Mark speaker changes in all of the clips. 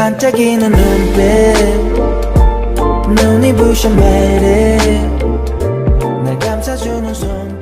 Speaker 1: 반짝이는 눈빛 눈이 부셔 매일 날 감싸주는 손길.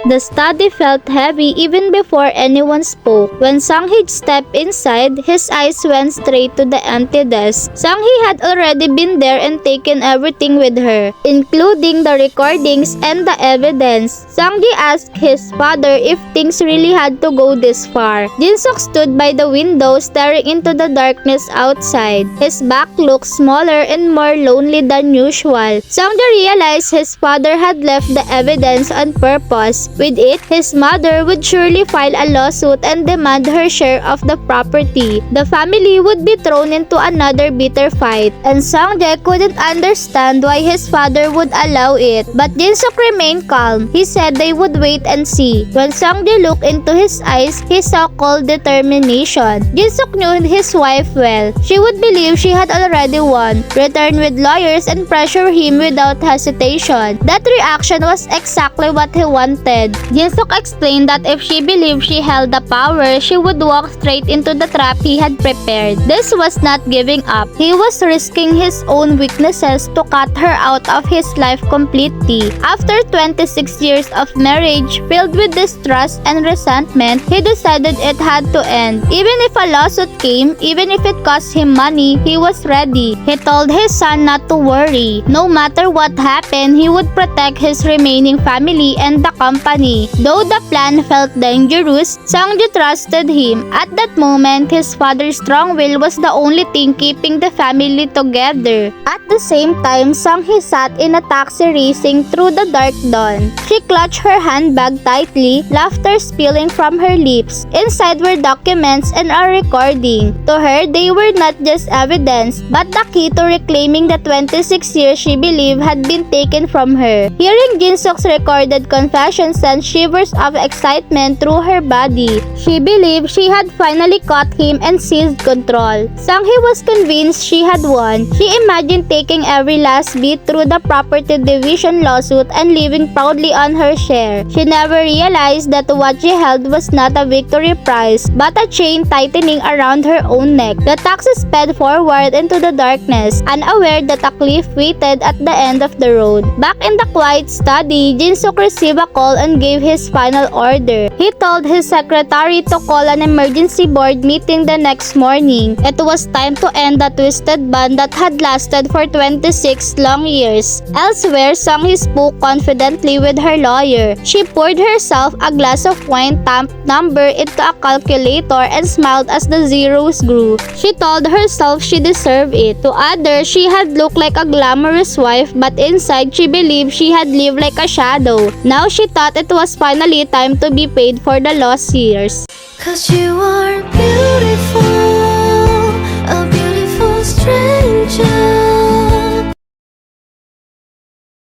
Speaker 2: The study felt heavy even before anyone spoke. When Sang-hee stepped inside, his eyes went straight to the empty desk. Sang-hee had already been there and taken everything with her, including the recordings and the evidence. Sang-hee asked his father if things really had to go this far. Jin-suk stood by the window staring into the darkness outside. His back looked smaller and more lonely than usual. Sang-hee realized his father had left the evidence on purpose. With it, his mother would surely file a lawsuit and demand her share of the property. The family would be thrown into another bitter fight, and Seong Jae couldn't understand why his father would allow it. But Jin-suk remained calm. He said they would wait and see. When Seong Jae looked into his eyes, he saw cold determination. Jin-suk knew his wife well. She would believe she had already won, return with lawyers, and pressure him without hesitation. That reaction was exactly what he wanted. Jin-suk explained that if she believed she held the power, she would walk straight into the trap he had prepared. This was not giving up. He was risking his own weaknesses to cut her out of his life completely. After 26 years of marriage filled with distrust and resentment, he decided it had to end. Even if a lawsuit came, even if it cost him money, he was ready. He told his son not to worry. No matter what happened, he would protect his remaining family and the company. Though the plan felt dangerous, Seong-jae trusted him. At that moment, his father's strong will was the only thing keeping the family together. At the same time, Seong-hee sat in a taxi racing through the dark dawn. She clutched her handbag tightly, laughter spilling from her lips. Inside were documents and a recording. To her, they were not just evidence, but the key to reclaiming the 26 years she believed had been taken from her. Hearing Jin-suk's recorded confession sent shivers of excitement through her body. She believed she had finally caught him and seized control. Seong-hee was convinced she had won. She imagined taking every last bit through the property division lawsuit and living proudly on her share. She never realized that what she held was not a victory prize, but a chain tightening around her own neck. The taxi sped forward into the darkness, unaware that a cliff waited at the end of the road. Back in the quiet study, Jin-suk received a call and gave his final order. He told his secretary to call an emergency board meeting the next morning. It was time to end the twisted bond that had lasted for 26 long years. Elsewhere, Seong-hee spoke confidently with her lawyer. She poured herself a glass of wine, tamped number into a calculator, and smiled as the zeros grew. She told herself she deserved it. To others, she had looked like a glamorous wife, but inside she believed she had lived like a shadow. Now she thought it was finally time to be paid for the lost years.
Speaker 3: 'Cause you are beautiful.